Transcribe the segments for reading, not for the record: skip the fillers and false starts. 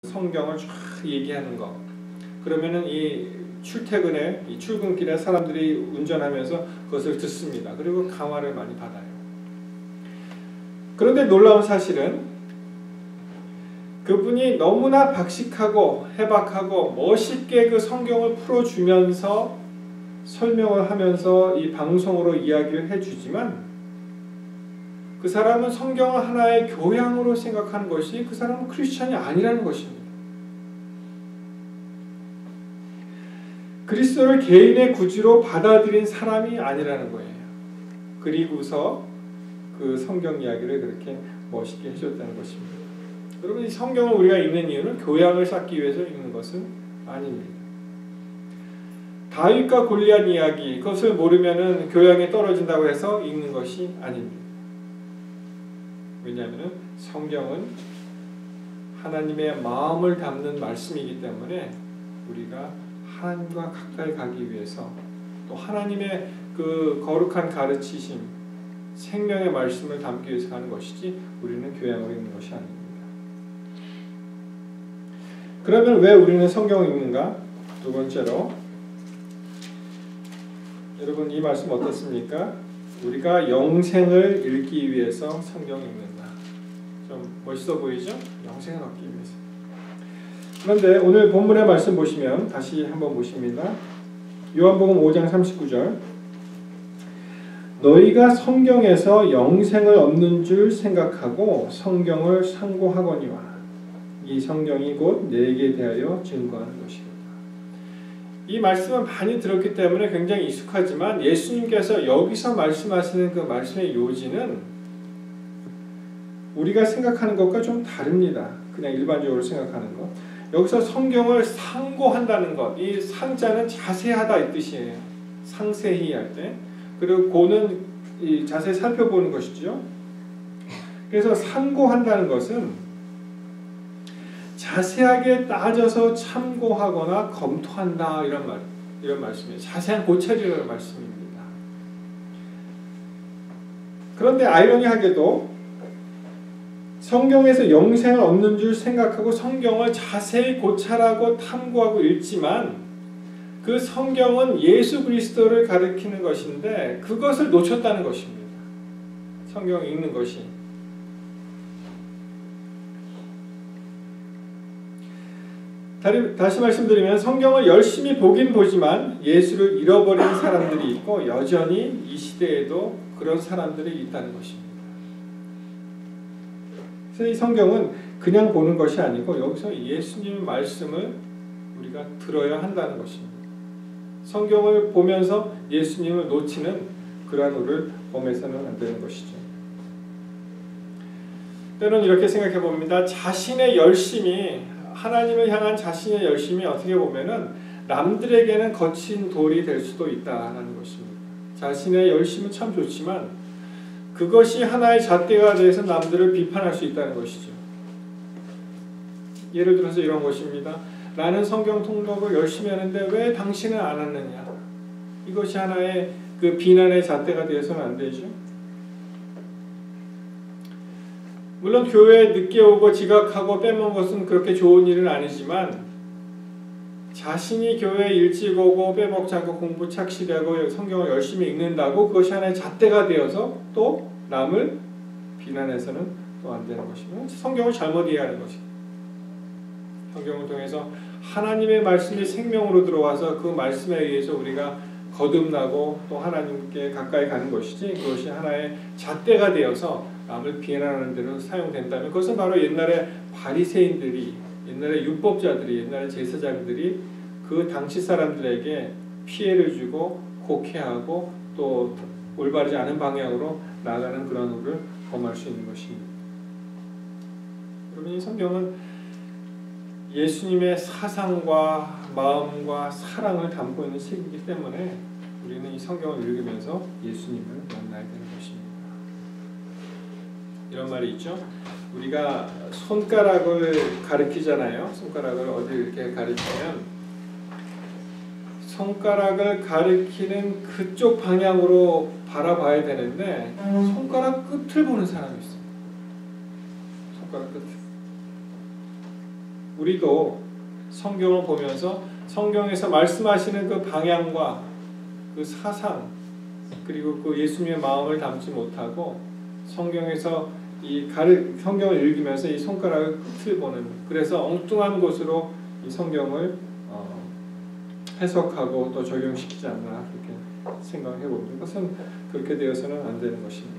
성경을 쫙 얘기하는 거. 그러면은 이 출퇴근에, 이 출근길에 사람들이 운전하면서 그것을 듣습니다. 그리고 감화를 많이 받아요. 그런데 놀라운 사실은 그분이 너무나 박식하고 해박하고 멋있게 그 성경을 풀어주면서 설명을 하면서 이 방송으로 이야기를 해주지만 그 사람은 성경을 하나의 교양으로 생각하는 것이 그 사람은 크리스천이 아니라는 것입니다. 그리스도를 개인의 구주로 받아들인 사람이 아니라는 거예요. 그리고서 그 성경 이야기를 그렇게 멋있게 해줬다는 것입니다. 여러분, 이 성경을 우리가 읽는 이유는 교양을 쌓기 위해서 읽는 것은 아닙니다. 다윗과 골리앗 이야기, 그것을 모르면은 교양이 떨어진다고 해서 읽는 것이 아닙니다. 왜냐하면 성경은 하나님의 마음을 담는 말씀이기 때문에 우리가 하나님과 가까이 가기 위해서 또 하나님의 그 거룩한 가르치심, 생명의 말씀을 담기 위해서 하는 것이지 우리는 교양으로 읽는 것이 아닙니다. 그러면 왜 우리는 성경을 읽는가? 두 번째로, 여러분 이 말씀 어떻습니까? 우리가 영생을 읽기 위해서 성경을 읽는다. 좀 멋있어 보이죠? 영생을 얻기 위해서. 그런데 오늘 본문의 말씀 보시면 다시 한번 보십니다. 요한복음 5장 39절, 너희가 성경에서 영생을 얻는 줄 생각하고 성경을 상고하거니와 이 성경이 곧 내게 대하여 증거하는 것이로다. 이 말씀은 많이 들었기 때문에 굉장히 익숙하지만 예수님께서 여기서 말씀하시는 그 말씀의 요지는 우리가 생각하는 것과 좀 다릅니다. 그냥 일반적으로 생각하는 것. 여기서 성경을 상고한다는 것, 이 상자는 자세하다 이 뜻이에요. 상세히 할 때. 그리고 고는 이 자세히 살펴보는 것이죠. 그래서 상고한다는 것은 자세하게 따져서 참고하거나 검토한다 이런 말씀이에요. 자세한 고찰이라는 말씀입니다. 그런데 아이러니하게도 성경에서 영생을 얻는 줄 생각하고 성경을 자세히 고찰하고 탐구하고 읽지만 그 성경은 예수 그리스도를 가리키는 것인데 그것을 놓쳤다는 것입니다. 성경을 읽는 것이. 다시 말씀드리면 성경을 열심히 보긴 보지만 예수를 잃어버린 사람들이 있고 여전히 이 시대에도 그런 사람들이 있다는 것입니다. 그래서 이 성경은 그냥 보는 것이 아니고 여기서 예수님의 말씀을 우리가 들어야 한다는 것입니다. 성경을 보면서 예수님을 놓치는 그러한 우를 범해서는 안 되는 것이죠. 때로는 이렇게 생각해 봅니다. 자신의 열심이, 하나님을 향한 자신의 열심이 어떻게 보면은 남들에게는 거친 돌이 될 수도 있다는 것입니다. 자신의 열심은 참 좋지만 그것이 하나의 잣대가 돼서 남들을 비판할 수 있다는 것이죠. 예를 들어서 이런 것입니다. 나는 성경 통독을 열심히 하는데 왜 당신은 안 하느냐? 이것이 하나의 그 비난의 잣대가 되어서는 안 되죠. 물론 교회에 늦게 오고 지각하고 빼먹은 것은 그렇게 좋은 일은 아니지만 자신이 교회에 일찍 오고 빼먹지 않고 공부 착실하고 성경을 열심히 읽는다고 그것이 하나의 잣대가 되어서 또 남을 비난해서는 또 안 되는 것이고 성경을 잘못 이해하는 것입니다. 성경을 통해서 하나님의 말씀이 생명으로 들어와서 그 말씀에 의해서 우리가 거듭나고 또 하나님께 가까이 가는 것이지 그것이 하나의 잣대가 되어서 남을 비난하는 데로 사용된다면 그것은 바로 옛날에 바리새인들이, 옛날에 율법자들이, 옛날에 제사장들이 그 당시 사람들에게 피해를 주고 곡해하고 또 올바르지 않은 방향으로 나아가는 그런 우를 범할 수 있는 것입니다. 여러분, 이 성경은 예수님의 사상과 마음과 사랑을 담고 있는 책이기 때문에 우리는 이 성경을 읽으면서 예수님을 만나야 되는 것입니다. 이런 말이 있죠. 우리가 손가락을 가리키잖아요. 손가락을 어디 이렇게 가리키면 손가락을 가리키는 그쪽 방향으로 바라봐야 되는데 손가락 끝을 보는 사람이 있어요. 손가락 끝을. 우리도 성경을 보면서 성경에서 말씀하시는 그 방향과 그 사상 그리고 그 예수님의 마음을 담지 못하고 성경에서 성경을 읽으면서 이 손가락을 끝을 보는, 그래서 엉뚱한 곳으로 이 성경을 해석하고 또 적용시키지 않나 그렇게 생각해 봅니다. 그것은 그렇게 되어서는 안 되는 것입니다.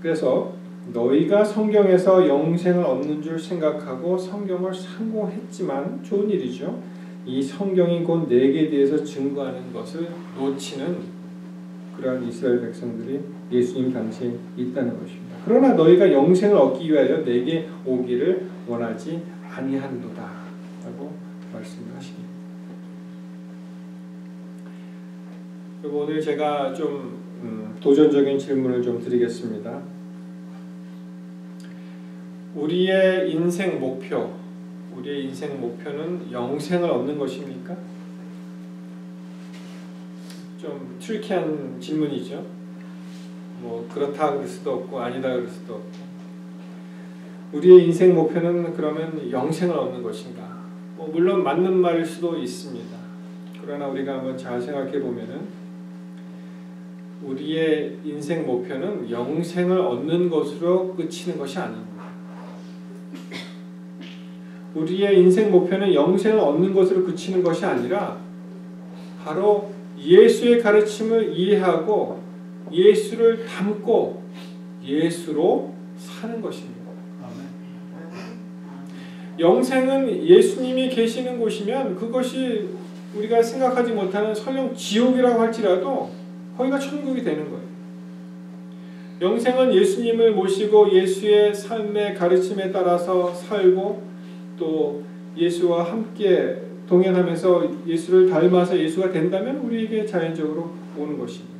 그래서 너희가 성경에서 영생을 얻는 줄 생각하고 성경을 상고했지만 좋은 일이죠. 이 성경이 곧 내게 대해서 증거하는 것을 놓치는 그러한 이스라엘 백성들이 예수님 당시에 있다는 것입니다. 그러나 너희가 영생을 얻기 위하여 내게 오기를 원하지 아니한도다 라고 말씀을 하십니다. 그리고 오늘 제가 좀 도전적인 질문을 좀 드리겠습니다. 우리의 인생 목표는 영생을 얻는 것입니까? 좀 트리키한 질문이죠. 뭐 그렇다 그럴 수도 없고 아니다 그럴 수도 없고. 우리의 인생 목표는 그러면 영생을 얻는 것인가? 뭐 물론 맞는 말일 수도 있습니다. 그러나 우리가 한번 잘 생각해 보면은 우리의 인생 목표는 영생을 얻는 것으로 그치는 것이 아닙니다. 우리의 인생 목표는 영생을 얻는 것으로 그치는 것이 아니라 바로 예수의 가르침을 이해하고 예수를 닮고 예수로 사는 것입니다. 영생은 예수님이 계시는 곳이면 그것이 우리가 생각하지 못하는 설령 지옥이라고 할지라도 거기가 천국이 되는 거예요. 영생은 예수님을 모시고 예수의 삶의 가르침에 따라서 살고 또 예수와 함께 동행하면서 예수를 닮아서 예수가 된다면 우리에게 자연적으로 오는 것입니다.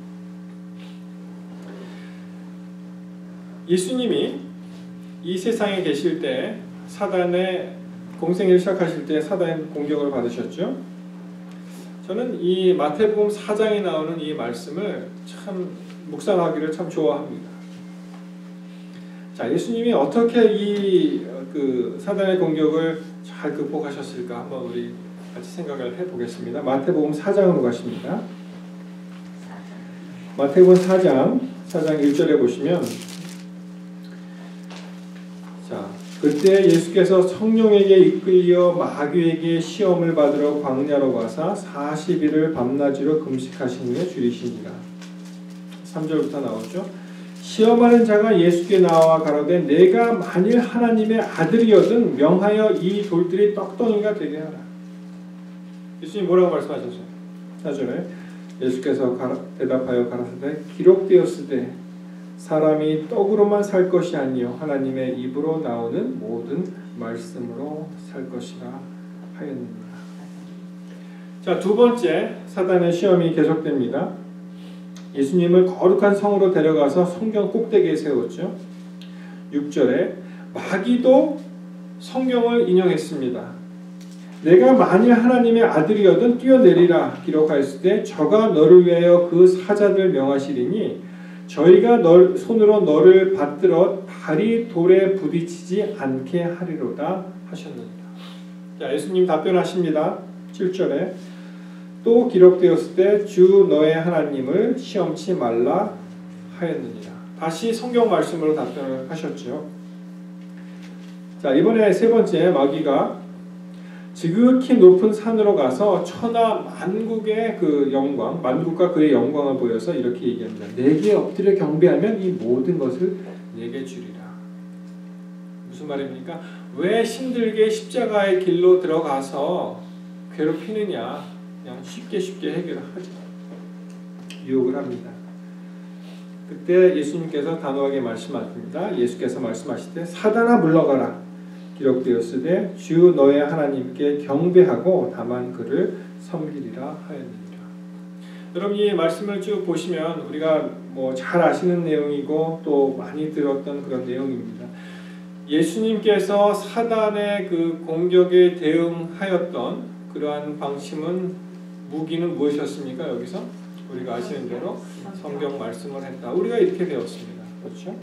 예수님이 이 세상에 계실 때 사단의 공생애를 시작하실 때 사단의 공격을 받으셨죠. 저는 이 마태복음 4장에 나오는 이 말씀을 참 묵상하기를 참 좋아합니다. 자, 예수님이 어떻게 그 사단의 공격을 잘 극복하셨을까 한번 우리 같이 생각을 해보겠습니다. 마태복음 4장으로 가십니다. 마태복음 4장 1절에 보시면 자, 그때 예수께서 성령에게 이끌려 마귀에게 시험을 받으러 광야로 가사 40일을 밤낮으로 금식하신 후에 줄이시니라. 3절부터 나오죠. 시험하는 자가 예수께 나와 가로되 내가 만일 하나님의 아들이거든 명하여 이 돌들이 떡덩이가 되게 하라. 예수님 뭐라고 말씀하셨어요? 4절에 예수께서 대답하여 가라사대 기록되었으되 사람이 떡으로만 살 것이 아니요 하나님의 입으로 나오는 모든 말씀으로 살 것이라 하였느니라. 자, 두 번째 사단의 시험이 계속됩니다. 예수님을 거룩한 성으로 데려가서 성경 꼭대기에 세웠죠. 6절에 마귀도 성경을 인용했습니다. 내가 만일 하나님의 아들이거든 뛰어내리라 기록하였을 때 저가 너를 위하여 그 사자들 명하시리니 저희가 손으로 너를 받들어 발이 돌에 부딪히지 않게 하리로다 하셨느니라. 자, 예수님 답변하십니다. 7절에 또 기록되었을 때 주 너의 하나님을 시험치 말라 하였느니라. 다시 성경 말씀으로 답변을 하셨죠. 자, 이번에 세 번째 마귀가 지극히 높은 산으로 가서 천하 만국의 그 영광, 만국과 그의 영광을 보여서 이렇게 얘기합니다. 내게 엎드려 경배하면 이 모든 것을 내게 주리라. 무슨 말입니까? 왜 힘들게 십자가의 길로 들어가서 괴롭히느냐? 그냥 쉽게 해결하지. 유혹을 합니다. 그때 예수님께서 단호하게 말씀하십니다. 예수께서 말씀하실 때 사단아 물러가라. 기록되었으되 주 너의 하나님께 경배하고 다만 그를 섬기리라 하였느니라. 여러분 이 말씀을 쭉 보시면 우리가 뭐 잘 아시는 내용이고 또 많이 들었던 그런 내용입니다. 예수님께서 사단의 그 공격에 대응하였던 그러한 방침은 무기는 무엇이었습니까? 여기서 우리가 아시는 대로 성경 말씀을 했다. 우리가 이렇게 배웠습니다. 그렇죠?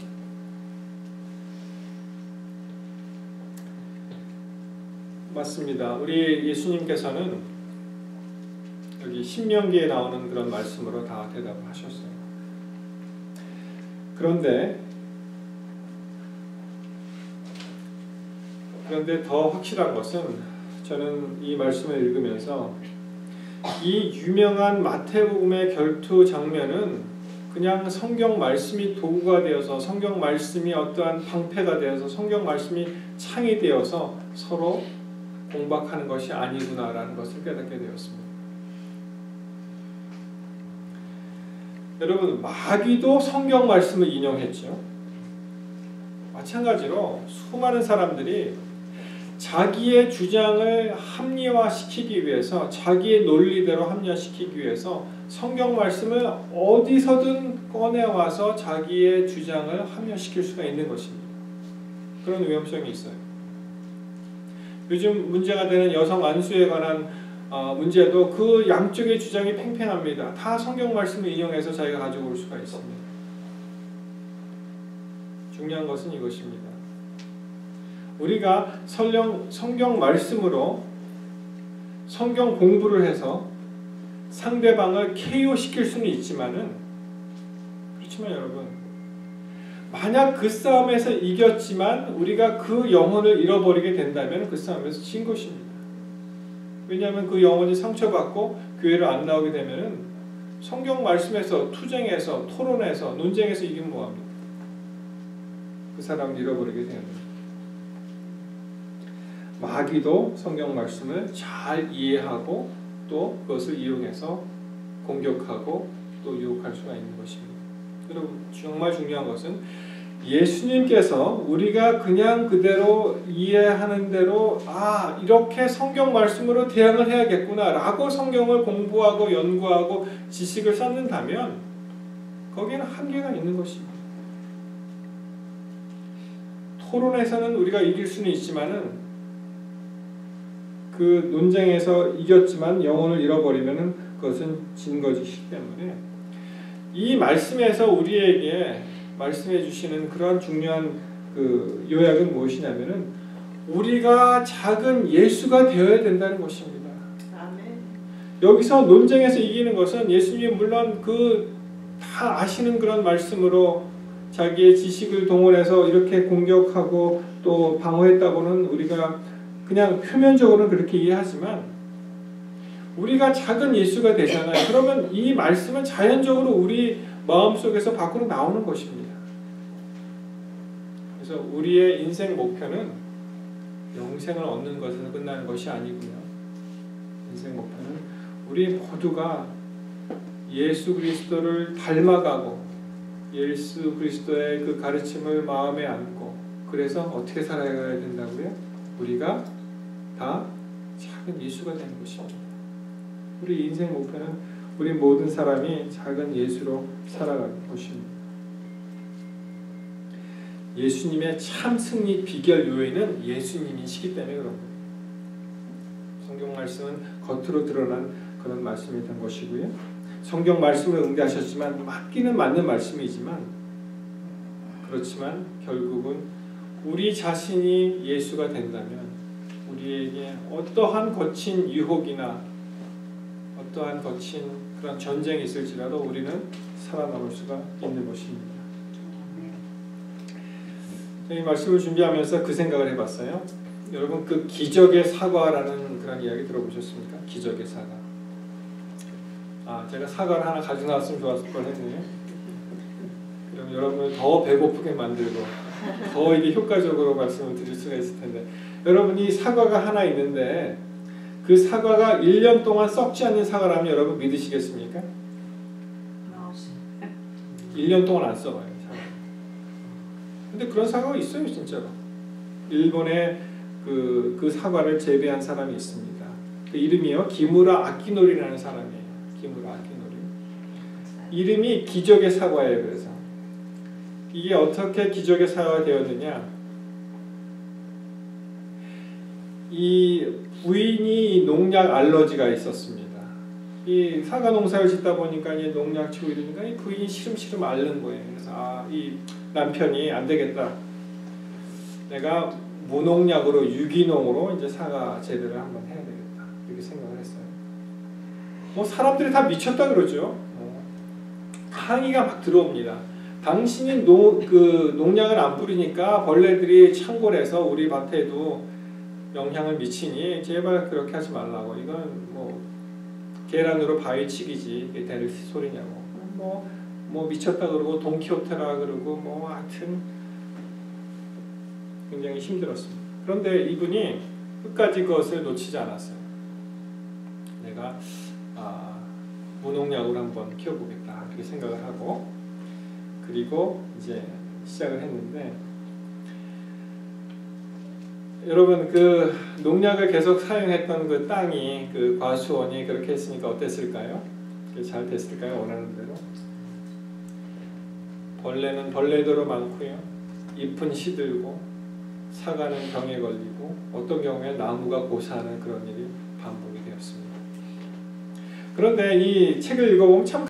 맞습니다. 우리 예수님께서는 여기 신명기에 나오는 그런 말씀으로 다 대답을 하셨어요. 그런데 더 확실한 것은 저는 이 말씀을 읽으면서 이 유명한 마태복음의 결투 장면은 그냥 성경 말씀이 도구가 되어서 성경 말씀이 어떠한 방패가 되어서 성경 말씀이 창이 되어서 서로 공박하는 것이 아니구나라는 것을 깨닫게 되었습니다. 여러분, 마귀도 성경 말씀을 인용했죠. 마찬가지로 수많은 사람들이 자기의 주장을 합리화시키기 위해서 자기의 논리대로 합리화시키기 위해서 성경 말씀을 어디서든 꺼내와서 자기의 주장을 합리화시킬 수가 있는 것입니다. 그런 위험성이 있어요. 요즘 문제가 되는 여성 안수에 관한 문제도 그 양쪽의 주장이 팽팽합니다. 다 성경 말씀을 인용해서 자기가 가지고 올 수가 있습니다. 중요한 것은 이것입니다. 우리가 성경 말씀으로 성경 공부를 해서 상대방을 KO시킬 수는 있지만은, 그렇지만 여러분, 만약 그 싸움에서 이겼지만 우리가 그 영혼을 잃어버리게 된다면 그 싸움에서 진 것입니다. 왜냐하면 그 영혼이 상처받고 교회를 안 나오게 되면은 성경 말씀에서 투쟁에서 토론에서 논쟁에서 이기면 뭐합니까? 그 사람을 잃어버리게 됩니다. 마귀도 성경 말씀을 잘 이해하고 또 그것을 이용해서 공격하고 또 유혹할 수가 있는 것입니다. 여러분, 정말 중요한 것은 예수님께서 우리가 그냥 그대로 이해하는 대로 이렇게 성경 말씀으로 대응을 해야겠구나 라고 성경을 공부하고 연구하고 지식을 쌓는다면 거기에는 한계가 있는 것입니다. 토론에서는 우리가 이길 수는 있지만은 그 논쟁에서 이겼지만 영혼을 잃어버리면 그것은 진 것이기 때문에 이 말씀에서 우리에게 말씀해 주시는 그러한 중요한 그 요약은 무엇이냐면은 우리가 작은 예수가 되어야 된다는 것입니다. 아멘. 여기서 논쟁에서 이기는 것은 예수님이 물론 그 다 아시는 그런 말씀으로 자기의 지식을 동원해서 이렇게 공격하고 또 방어했다고는 우리가 그냥 표면적으로는 그렇게 이해하지만 우리가 작은 예수가 되잖아요. 그러면 이 말씀은 자연적으로 우리 마음속에서 밖으로 나오는 것입니다. 그래서 우리의 인생 목표는 영생을 얻는 것에서 끝나는 것이 아니고요. 인생 목표는 우리 모두가 예수 그리스도를 닮아가고 예수 그리스도의 그 가르침을 마음에 안고 그래서 어떻게 살아가야 된다고요? 우리가 다 작은 예수가 되는 것입니다. 우리 인생 목표는 우리 모든 사람이 작은 예수로 살아가는 것입니다. 예수님의 참 승리 비결 요인은 예수님이시기 때문에 그런 거예요. 성경 말씀은 겉으로 드러난 그런 말씀이 된 것이고요. 성경 말씀을 응대하셨지만 맞기는 맞는 말씀이지만 그렇지만 결국은 우리 자신이 예수가 된다면 우리에게 어떠한 거친 유혹이나 어떠한 거친 그런 전쟁이 있을지라도 우리는 살아남을 수가 있는 것입니다. 이 말씀을 준비하면서 그 생각을 해봤어요. 여러분 그 기적의 사과라는 그런 이야기 들어보셨습니까? 기적의 사과. 제가 사과를 하나 가지고 나왔으면 좋았을 뻔했네요. 그럼 여러분을 더 배고프게 만들고 더 이게 효과적으로 말씀을 드릴 수가 있을 텐데 여러분이 사과가 하나 있는데 그 사과가 1년 동안 썩지 않는 사과라면 여러분 믿으시겠습니까? 1년 동안 안 썩어요. 사과. 근데 그런 사과가 있어요, 진짜로. 일본에 그 사과를 재배한 사람이 있습니다. 그 이름이요, 기무라 아키노리라는 사람이에요. 기무라 아키노리. 이름이 기적의 사과예요. 그래서 이게 어떻게 기적의 사과가 되었느냐? 이 부인이 농약 알러지가 있었습니다. 이 사과 농사를 짓다 보니까 이 농약 치고 이러니까 이 부인이 시름시름 앓는 거예요. 그래서 이 남편이 안 되겠다. 내가 무농약으로 유기농으로 이제 사과 재배를 한번 해야 되겠다 이렇게 생각을 했어요. 뭐 사람들이 다 미쳤다 그러죠. 항의가 막 들어옵니다. 당신이 농약을 안 뿌리니까 벌레들이 창궐해서 우리 밭에도 영향을 미치니 제발 그렇게 하지 말라고. 이건 뭐 계란으로 바위치기지 이게 될 소리냐고. 뭐 미쳤다 그러고 돈키호테라 그러고 뭐 하여튼 굉장히 힘들었습니다. 그런데 이분이 끝까지 그것을 놓치지 않았어요. 내가 무농약으로 한번 키워보겠다 이렇게 생각을 하고 그리고 이제 시작을 했는데 여러분 그 농약을 계속 사용했던 그 땅이 그 과수원이 그렇게 했으니까 어땠을까요? 잘 됐을까요? 원하는 대로? 벌레는 벌레대로 많고요. 잎은 시들고 사과는 병에 걸리고 어떤 경우에 나무가 고사하는 그런 일이 반복이 되었습니다. 그런데 이 책을 읽어보면 참